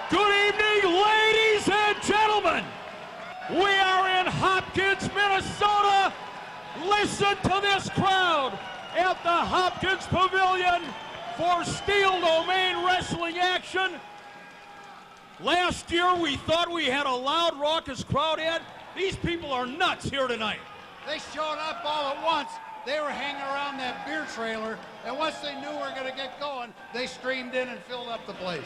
Good evening, ladies and gentlemen. We are in Hopkins, Minnesota. Listen to this crowd at the Hopkins Pavilion for Steel Domain Wrestling action. Last year, we thought we had a loud, raucous crowd in. These people are nuts here tonight. They showed up all at once. They were hanging around that beer trailer, and once they knew we were going to get going, they streamed in and filled up the place.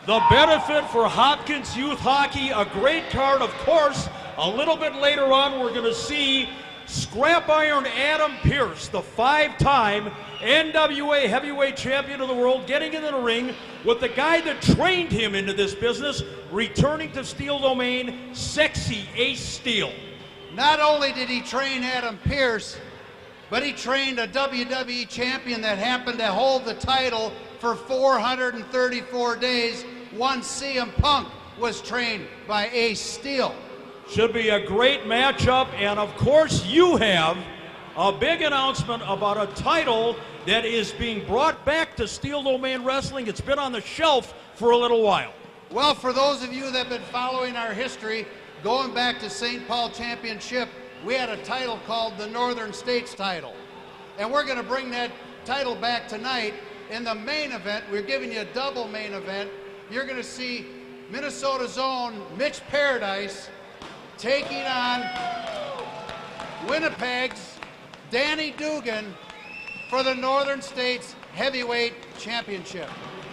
The benefit for Hopkins Youth Hockey, a great card, of course. A little bit later on, we're going to see Scrap Iron Adam Pearce, the 5-time NWA Heavyweight Champion of the World, getting into the ring with the guy that trained him into this business, returning to Steel Domain, Sexy Ace Steel. Not only did he train Adam Pearce, but he trained a WWE champion that happened to hold the title for 434 days. One CM Punk was trained by Ace Steel. Should be a great matchup, and of course you have a big announcement about a title that is being brought back to Steel Domain Wrestling. It's been on the shelf for a little while. Well, for those of you that have been following our history, going back to St. Paul Championship, we had a title called the Northern States title. And we're going to bring that title back tonight. In the main event, we're giving you a double main event. You're going to see Minnesota's own Mitch Paradise taking on Winnipeg's Danny Duggan for the Northern States Heavyweight Championship.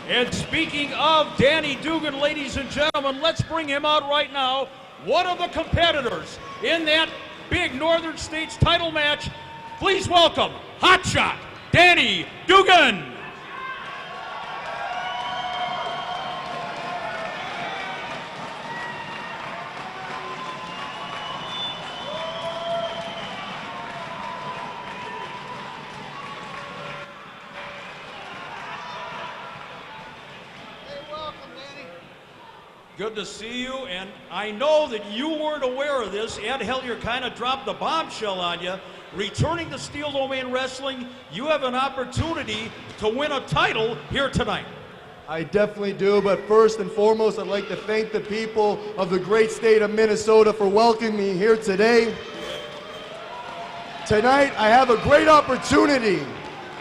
And speaking of Danny Duggan, ladies and gentlemen, let's bring him out right now. One of the competitors in that big Northern States title match. Please welcome Hotshot Danny Duggan. Good to see you, and I know that you weren't aware of this. Ed Hellier kind of dropped the bombshell on you. Returning to Steel Domain Wrestling, you have an opportunity to win a title here tonight. I definitely do, but first and foremost, I'd like to thank the people of the great state of Minnesota for welcoming me here today. Tonight, I have a great opportunity.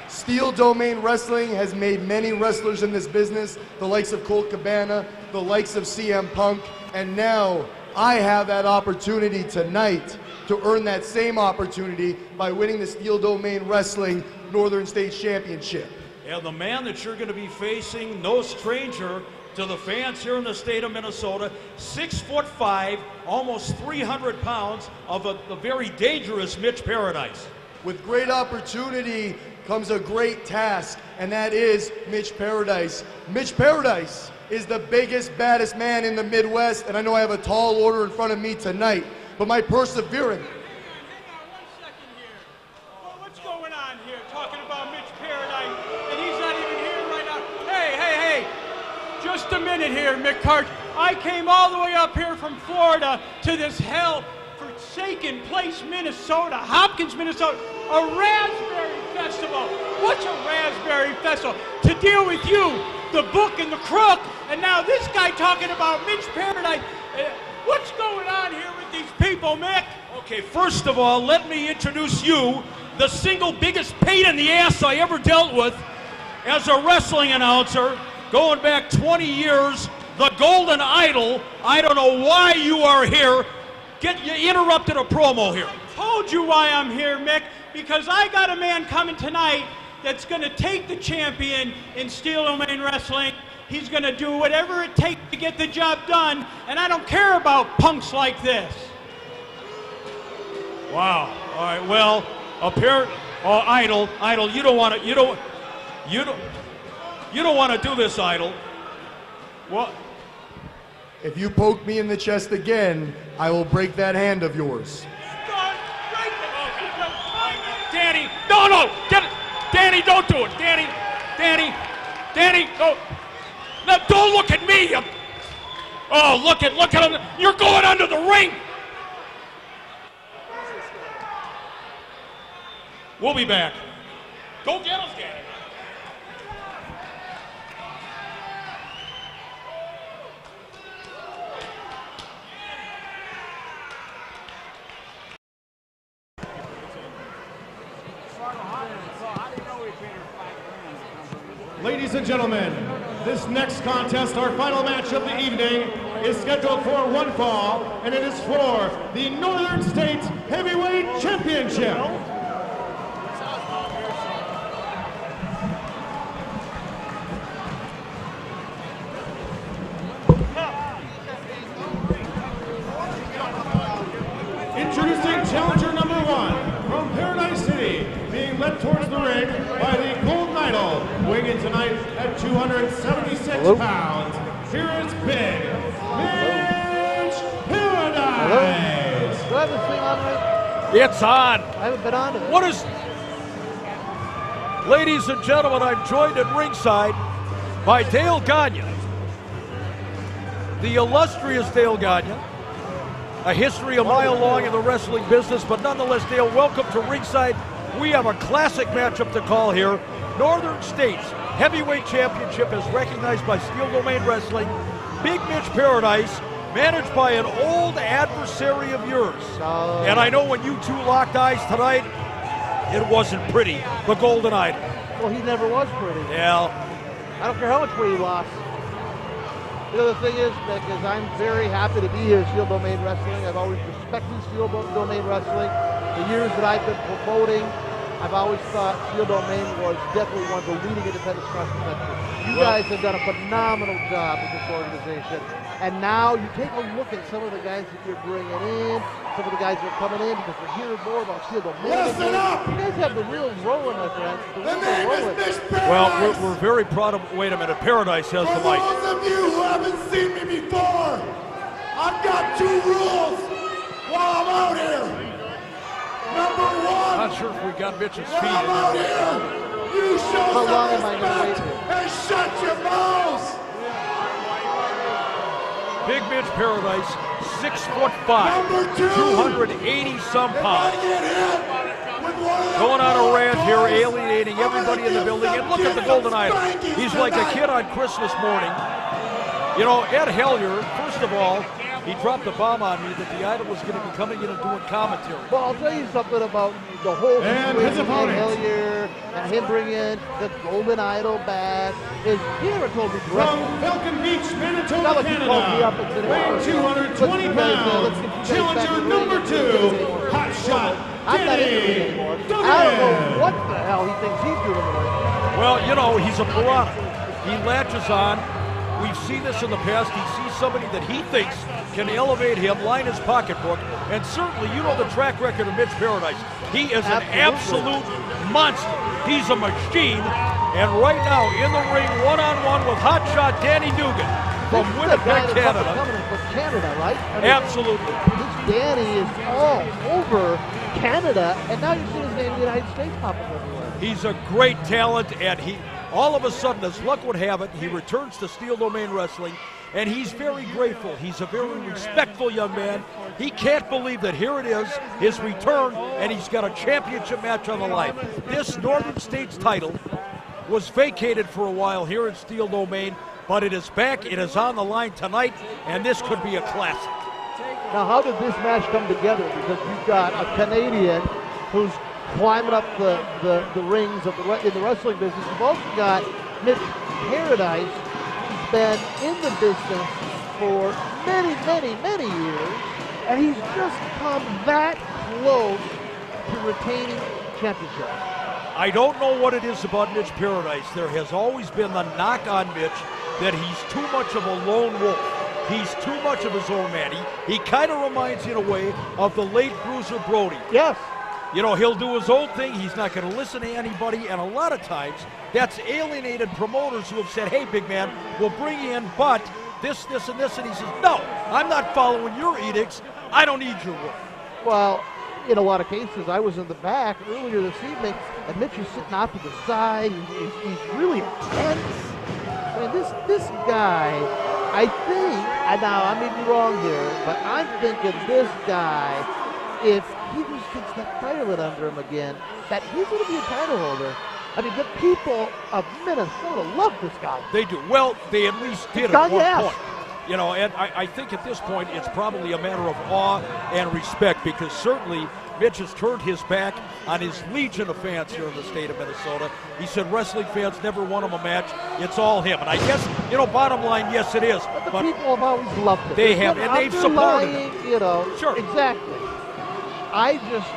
Steel Domain Wrestling has made many wrestlers in this business, the likes of Colt Cabana, the likes of CM Punk, and now I have that opportunity tonight to earn that same opportunity by winning the Steel Domain Wrestling Northern States Championship. And the man that you're going to be facing, no stranger to the fans here in the state of Minnesota, 6'5", almost 300 pounds of the very dangerous Mitch Paradise. With great opportunity comes a great task, and that is Mitch Paradise. Mitch Paradise is the biggest, baddest man in the Midwest, and I know I have a tall order in front of me tonight, but my perseverance. Hang on 1 second here. Well, what's going on here? Talking about Mitch Paradise, and he's not even here right now. Hey, just a minute here, McCart. I came all the way up here from Florida to this hell-forsaken place, Minnesota, Hopkins, Minnesota, a raspberry festival. What's a raspberry festival? To deal with you, the book and the crook, and now this guy talking about Mitch Paradise. What's going on here with these people, Mick? Okay, first of all, let me introduce you, the single biggest pain in the ass I ever dealt with as a wrestling announcer, going back 20 years, the Golden Idol. I don't know why you are here. You interrupted a promo here. I told you why I'm here, Mick, because I got a man coming tonight that's going to take the champion in Steel Domain Wrestling. He's going to do whatever it takes to get the job done, and I don't care about punks like this. Wow. All right. Well, Idol, you don't want to do this, Idol. What? If you poke me in the chest again, I will break that hand of yours. Danny, no, get it. Danny, don't do it. Danny, go. No, don't look at me. Oh, look at him. You're going under the ring. We'll be back. Go get us, Danny. Ladies and gentlemen, this next contest, our final match of the evening, is scheduled for one fall, and it is for the Northern States Heavyweight Championship. Introducing challenger number 1 from Paradise City, being led towards the ring by the Golden Idol, weighing in tonight at 276 pounds. Here is Big Mitch Paradise. Do I have this thing on right? It's on. I haven't been on it. What is... Ladies and gentlemen, I'm joined at ringside by Dale Gagne. The illustrious Dale Gagne. A history a mile long in the wrestling business, but nonetheless, Dale, welcome to ringside. We have a classic matchup to call here. Northern States Heavyweight Championship is recognized by Steel Domain Wrestling. Big Mitch Paradise, managed by an old adversary of yours. And I know when you two locked eyes tonight, it wasn't pretty. The Golden Idol. Well, he never was pretty. Yeah. I don't care how much weight he lost. The other thing is, Nick, is I'm very happy to be here at Steel Domain Wrestling. I've always respected Steel Domain Wrestling. The years that I've been promoting, I've always thought Steel Domain was definitely one of the leading independents across the country. You guys have done a phenomenal job with this organization. And now you take a look at some of the guys that you're bringing in, some of the guys that are coming in because we're hearing more about Steel Domain. Listen up! You guys have the wheels rolling, my friends. The name is Mitch Paradise. Well, we're very proud of... Wait a minute, Paradise has For the mic. those of you who haven't seen me before, I've got 2 rules while I'm out here. Number 1, Not sure if we got Mitch's when feet I'm in out there. here, you show How long some am I gonna respect wait here? and shut your mouths. Big Mitch Paradise, 6'5", Number 2, 280 some if I pounds. get hit with one of them Going on a rant here, toys, alienating everybody in the building. And look at the Golden Idol. He's like a kid on Christmas morning. You know, Ed Hellier, first of all, he dropped a bomb on me that the Idol was going to be coming in and doing commentary. Well, I'll tell you something about the whole And his situation opponent. with Hellier and him bringing the Golden Idol back. Is he never told me From directly. Falcon Beach, Not Manitoba, like he called me up and said, Canada, hey, weighing 220 let's get you pounds, guys back challenger in the ring number and do 2, this anymore. hot shot, I'm not in the ring Danny anymore. Duggan. I don't know what the hell he thinks he's doing in the ring. Well, you know, he's a piranha. He latches on. We've seen this in the past. He sees somebody that he thinks can elevate him, line his pocketbook, and certainly, you know the track record of Mitch Paradise. He is an absolute monster. He's a machine. And right now, in the ring, one-on-one with hotshot Danny Duggan from This is the guy Winnipeg, that's up and Canada. coming from Canada, right? I mean, Absolutely. this Danny is all over Canada, and now you're seeing his name in the United States popping everywhere. He's a great talent, and he, all of a sudden, as luck would have it, he returns to Steel Domain Wrestling, and he's very grateful. He's a very respectful young man. He can't believe that here it is, his return, and he's got a championship match on the line. This Northern States title was vacated for a while here at Steel Domain, but it is back, it is on the line tonight, and this could be a classic. Now, how did this match come together? Because you've got a Canadian who's climbing up the rings of in the wrestling business. You've also got Mitch Paradise, who's been in the business for many, many, many years, and he's just come that close to retaining championship. I don't know what it is about Mitch Paradise. There has always been the knock on Mitch that he's too much of a lone wolf. He's too much of his own man. He kind of reminds you in a way of the late Bruiser Brody. Yes. You know, he'll do his own thing. He's not going to listen to anybody. And a lot of times, that's alienated promoters who have said, hey, big man, we'll bring you in, but this, this, and this. And he says, no, I'm not following your edicts. I don't need your word. Well, in a lot of cases, I was in the back earlier this evening, and Mitch is sitting off to the side. He's really intense. I mean, this guy, I think, and now I may be wrong here, but I'm thinking this guy, if he just gets that fire lit under him again, that he's going to be a title holder. I mean, the people of Minnesota love this guy. They do. Well, they at least did God, at one yes. point. You know, and I think at this point it's probably a matter of awe and respect, because certainly Mitch has turned his back on his legion of fans here in the state of Minnesota. He said wrestling fans never won him a match. It's all him. And I guess, bottom line, yes, it is. But the people have always loved it. They have, and they've supported him. Sure. Exactly. I just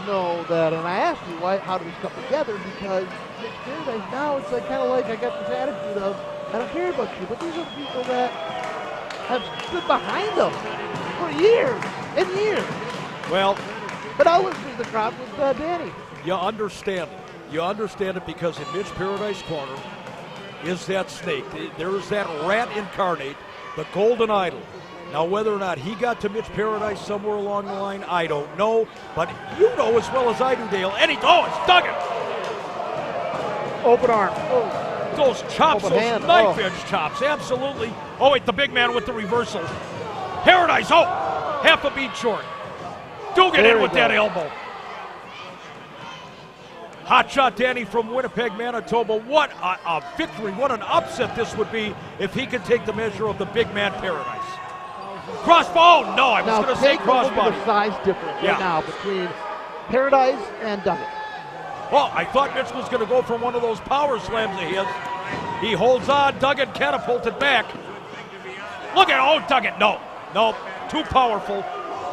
know that, and I asked you, how did this come together? Because Mitch Paradise, now it's kind of like I got this attitude of, I don't care about you, but these are the people that have stood behind them for years and years. Well, but I listened to the crowd with Danny. You understand it. You understand it because in Mitch Paradise Corner is that snake. There's that rat incarnate, the golden idol. Now, whether or not he got to Mitch Paradise somewhere along the line, I don't know. But you know as well as I do, Dale. It's Duggan. Open arm. Those chops, Open those hand. knife edge chops, absolutely. Oh, wait, the big man with the reversal. Paradise, half a beat short. Duggan in with that elbow. Hot shot Danny from Winnipeg, Manitoba. What a victory, what an upset this would be if he could take the measure of the big man Paradise. Crossbow, no, I was going to say crossbody. The size difference right now between Paradise and Duggan. Well, I thought Mitch was going to go for one of those power slams of his. He holds on, Duggan catapulted back. Look at, Duggan, no, too powerful.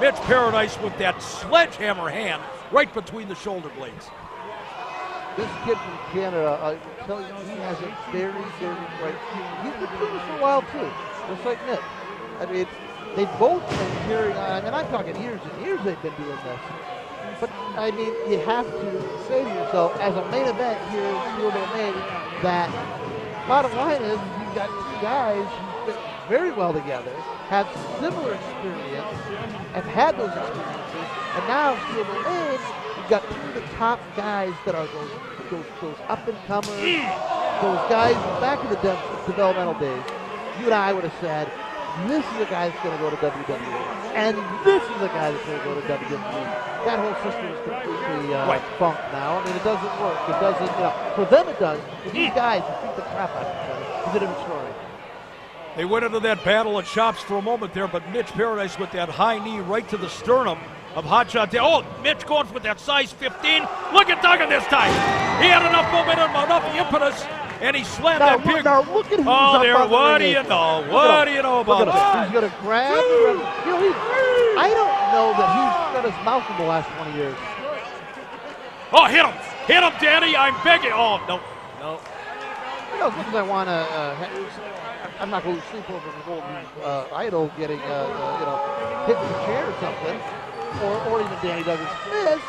Mitch Paradise with that sledgehammer hand right between the shoulder blades. This kid from Canada, I tell you, he has a very, very bright future. He's been doing this for a while too, just like Mitch. I mean, they've both been carrying on, and I'm talking years and years they've been doing this. But, I mean, you have to say to yourself, as a main event here in Steel Domain, that bottom line is you've got two guys who fit very well together, have similar experience, have had those experiences, and now Steel Domain, you've got two of the top guys that are those up-and-comers, those guys back in the developmental days. You and I would have said, this is a guy that's going to go to WWE, and this is a guy that's going to go to WWE. That whole system is completely funked now. I mean, it doesn't work. It doesn't, for them it does. For these guys who beat the crap out of each other, it's a different story. They went into that battle of chops for a moment there, but Mitch Paradise with that high knee right to the sternum of Hotshot. Mitch going with that size 15. Look at Duggan this time. He had enough momentum, enough impetus, and he slammed that big. Now look at him. What do you know? What do you know about that? He's going to grab. I don't know that he's shut his mouth in the last 20 years. Hit him. Hit him, Danny. I'm begging. No. As much as I want to, I'm not going to sleep over the golden idol getting, hit in the chair or something. Or even Danny Duggan's fist,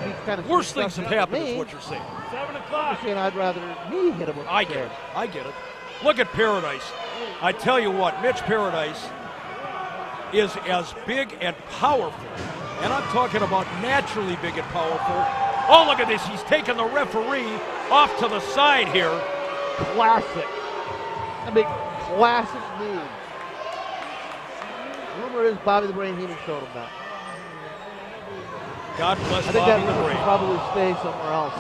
he's kind of worse things have happened, is what you're saying. 7 o'clock. You're saying I'd rather me hit him with I get it. Look at Paradise. I tell you what, Mitch Paradise is as big and powerful, and I'm talking about naturally big and powerful. Oh, look at this. He's taking the referee off to the side here. Classic. I mean, classic move. Rumor is Bobby the Brain Heenan showed him that. God bless I think Bobby that the Brain. probably stay somewhere else.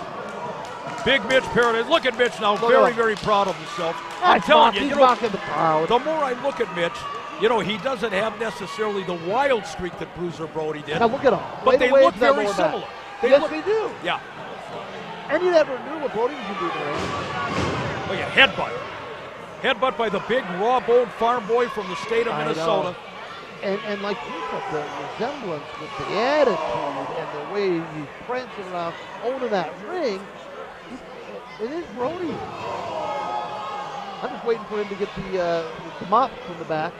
Big Mitch Paradise. Look at Mitch now, very proud of himself. I'm telling you, he's mocking the crowd. The more I look at Mitch, he doesn't have necessarily the wild streak that Bruiser Brody did. Now look at him. But they look very similar. They do. Yeah. And you never knew what Brody was going to do. Look at headbutt. Headbutt by the big raw-boned farm boy from the state of Minnesota. And like you said, the resemblance with the attitude and the way he's prancing around, owning that ring, it is Brody. I'm just waiting for him to get the mop from the back.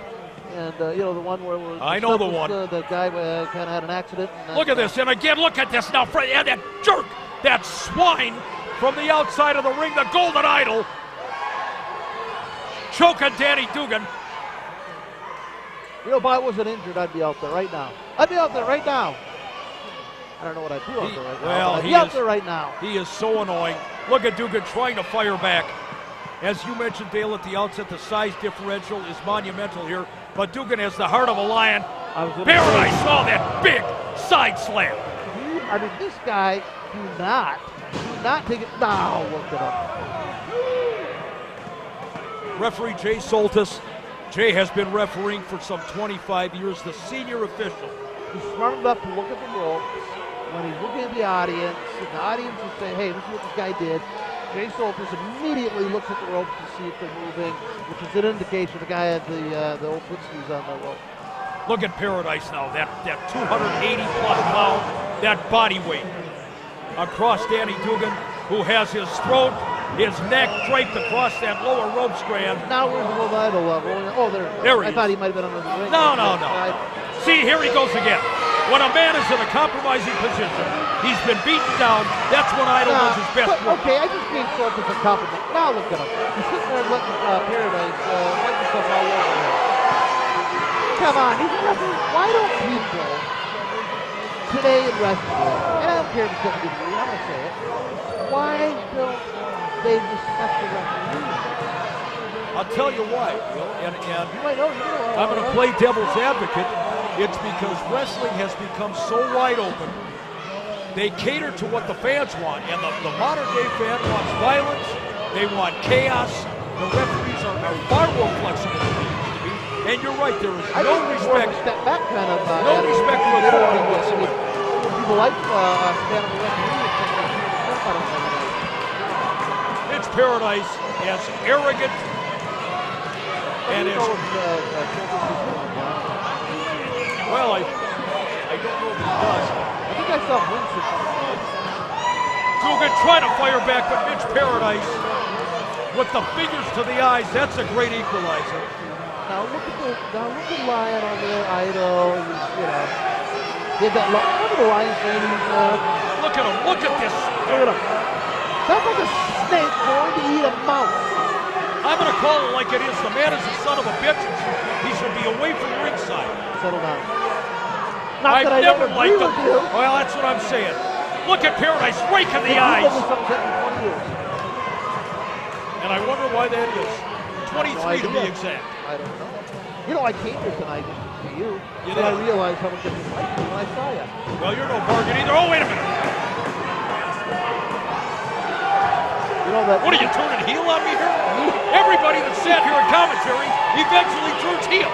And, the one where I know the one. The guy kind of had an accident. Look at this. And again, look at this now. And that jerk, that swine from the outside of the ring, the Golden Idol. Choking Danny Duggan. If I wasn't injured, I'd be out there right now. I don't know what I'd do out there right now. Well, I'd be out there right now. He is so annoying. Look at Duggan trying to fire back. As you mentioned, Dale, at the outset, the size differential is monumental here. But Duggan has the heart of a lion. Paradise saw that big side slam. I mean, this guy, do not take it. Now look at him. Referee Jay Soltis. Jay has been refereeing for some 25 years, the senior official He's smart enough to look at the ropes when he's looking at the audience. If the audience is saying, hey, this is what this guy did, Jay Soltis immediately looks at the ropes to see if they're moving, which is an indication the guy had the old footskis on the rope. Look at Paradise now, that 280-plus pound, that body weight. Across Danny Duggan, who has his throat, his neck draped across that lower rope strand. Now where's the World Idol level? Oh, there he I thought he might have been under the ring. No. See, here he goes again. When a man is in a compromising position, he's been beaten down, that's when Idol does his best work. Okay, I just gave Soltis a compliment. Now look at him. He's sitting there letting Paradise let himself all over him. Come on, he's wrestling. Why don't people today in wrestling, and I don't care if it's WWE, I'm going to say it, why don't they respect the referee? I'll tell you why, Will, and you might know, I'm going to play devil's advocate. It's because wrestling has become so wide open. They cater to what the fans want, and the modern day fan wants violence. They want chaos. The referees are far more flexible than they used to be. And you're right, there is no respect. Step back kind of. No respect for authority whatsoever. People like stand up the referee. Mitch Paradise as arrogant and as well, I don't know if he does. I think I saw Winston. Duggan trying to fire back, but Mitch Paradise with the fingers to the eyes. That's a great equalizer. Now look at Lion over there, Idol. Did that? Look at the Lion training. Look at him. Look at this. Look at him. That's like a snake going to eat a mouse. I'm going to call it like it is. The man is a son of a bitch. He should be away from the ringside. Settle down. I've never liked him. Well, that's what I'm saying. Look at Paradise rake in the eyes. And I wonder why that is. 23 to be exact. I don't know. You know, I came here tonight just to see you. And I realized how much you liked me when I saw you. Well, you're no bargain either. Oh, wait a minute. You know that. What are you turning heel on me here? Everybody that sat here in commentary eventually turns heel.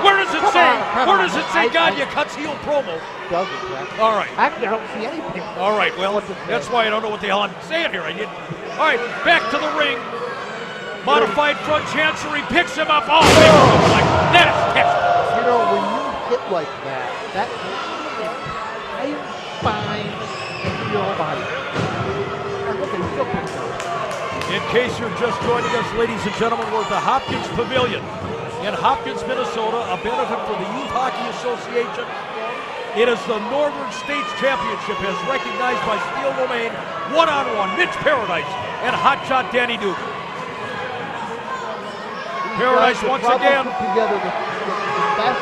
Where does it say? Where does it say God, you cuts heel promo? Doesn't, Jack. All right. Actually, I don't see anything. All right, well, that's why I don't know what the hell I'm saying here. All right, back to the ring. Modified front chancery, picks him up. Oh, that is textbook. You know, when you hit like that entire spine into your whole body. In case you're just joining us, ladies and gentlemen, we're at the Hopkins Pavilion in Hopkins, Minnesota, a benefit for the Youth Hockey Association. It is the Northern States Championship as recognized by Steel Domain, one-on-one, Mitch Paradise and hotshot Danny Duggan. Paradise once again. Together the best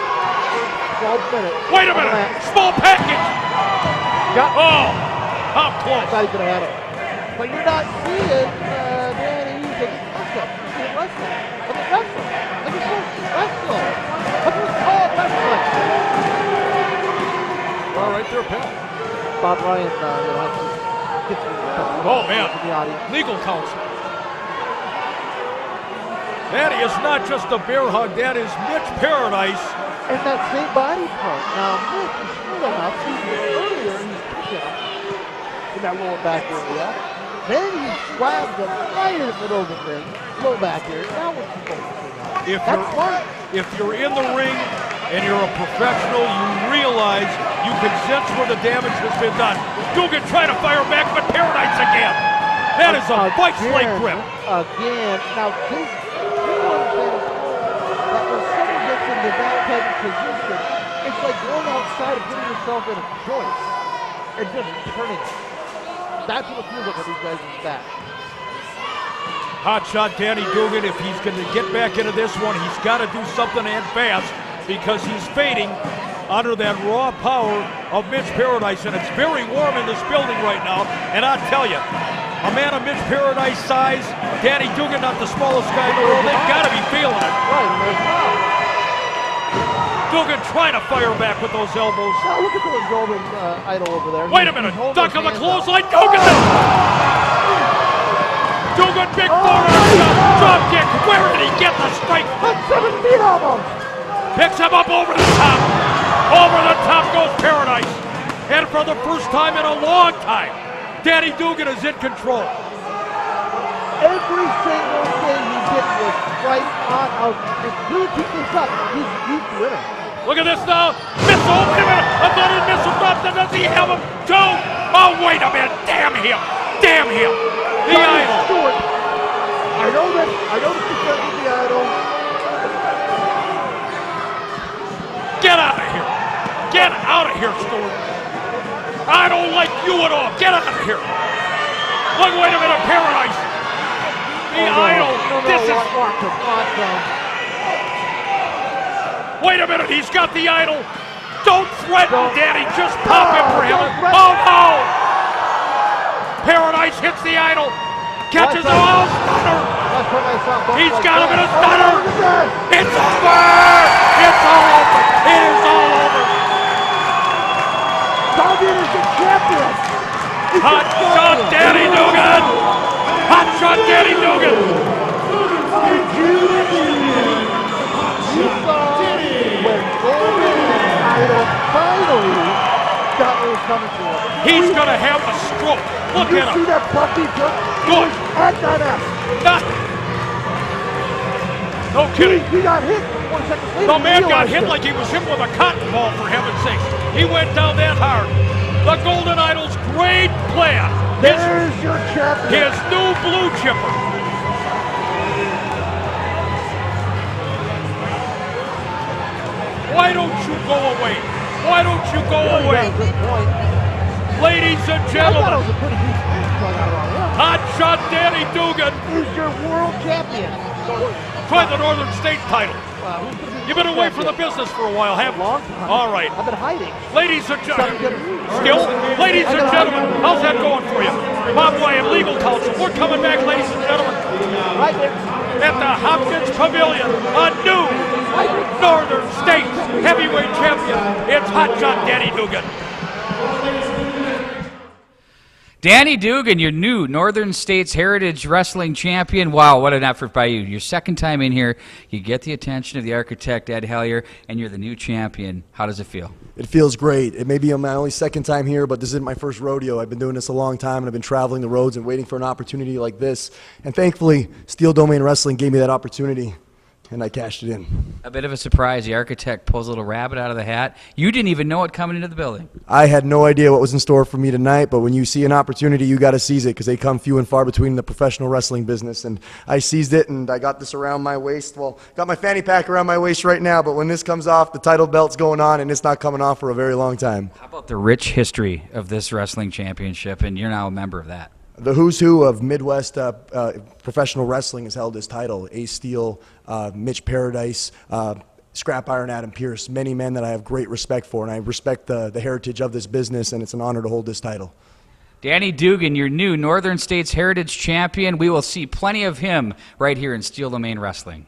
12 minutes. Wait a minute, small package. Oh, how close. I thought he could have had it. But you're not seeing Danny taking wrestling. He's wrestling. Look at wrestling. Look at wrestling. Look at all wrestling. All right there, pal. Bob Ryan, oh man, legal counsel. That is not just a bear hug. That is Mitch Paradise. And that same body part. Now, Mitch is smooth enough. Earlier, he's pushing in that lower back area. Then he slapped him right in the middle of the ring, low back here. Now what's he focusing on? If you're in the ring and you're a professional, you realize you can sense where the damage has been done. Duggan trying to fire back, but Paradise again. That is a vice-like grip. Again. Now, you understand that when someone gets into that type of position, it's like going outside and putting yourself in a joint and just turning it. That's what it feels like on these guys' back. Hot shot Danny Duggan. If he's going to get back into this one, he's got to do something and fast because he's fading under that raw power of Mitch Paradise, and it's very warm in this building right now. And I tell you, a man of Mitch Paradise size, Danny Duggan, not the smallest guy in the world, they've got to be feeling it. Duggan trying to fire back with those elbows. Now look at the golden Idol over there. Wait a minute, duck on the clothesline. Duggan! Duggan, big forearm drop kick. Where did he get the strike? 7 feet almost. Picks him up over the top. for the first time in a long time, Danny Duggan is in control. Every single thing he did was right on. If he keeps this up, he's winning. Look at this now. Miss, oh, wait a minute. I thought he'd miss him. Does he have him? Two. Oh, wait a minute. Damn him. Damn him. The Idol. Stewart. I know this is the Idol. Get out of here. Get out of here, Stewart. I don't like you at all. Get out of here. Look, wait a minute. Paradise. The Idol. This is... Wait a minute. He's got the Idol. Don't threaten, Danny. Just pop him for him. Oh, no. Paradise hits the Idol. Catches the stunner. He's got him in a stunner. It's over. It's all over. It is all over. Duggan is the champion. Hot shot, Danny Duggan. Hot shot, Danny Duggan. You saw when Duggan Idol finally got what was coming to him. He's going to have a stroke. Look you at him. see that Bucky jump? Good. At that ass. No kidding. He got hit 1 second later. The man got hit like he was hit with a cotton ball, for heaven's sakes. He went down that hard. The Golden Idol's great plan. There's your champion. His new blue chipper. Why don't you go away? Why don't you go away? Ladies and gentlemen, hot shot Danny Duggan is your world champion. Try the Northern State title. You've been away from the business for a while, haven't you? Long time. All right. I've been hiding. Ladies and gentlemen, ladies and gentlemen, how's that going for you? Bob Wyatt, legal counsel. We're coming back, ladies and gentlemen. Right there. At the Hopkins Pavilion, a new Northern State heavyweight champion. It's hot shot Danny Duggan. Danny Duggan, your new Northern States Heritage Wrestling Champion. Wow, what an effort by you. Your second time in here, you get the attention of the architect, Ed Hellier, and you're the new champion. How does it feel? It feels great. It may be my only second time here, but this isn't my first rodeo. I've been doing this a long time, and I've been traveling the roads and waiting for an opportunity like this. And thankfully, Steel Domain Wrestling gave me that opportunity, and I cashed it in. A bit of a surprise. The architect pulls a little rabbit out of the hat. You didn't even know it coming into the building. I had no idea what was in store for me tonight, but when you see an opportunity, you got to seize it because they come few and far between in the professional wrestling business. And I seized it, and I got this around my waist. Well, got my fanny pack around my waist right now, but when this comes off, the title belt's going on, and it's not coming off for a very long time. How about the rich history of this wrestling championship, and you're now a member of that? The who's who of Midwest professional wrestling has held this title. Ace Steel, Mitch Paradise, Scrap Iron Adam Pierce, many men that I have great respect for, and I respect the heritage of this business, and it's an honor to hold this title. Danny Duggan, your new Northern States Heritage Champion. We will see plenty of him right here in Steel Domain Wrestling.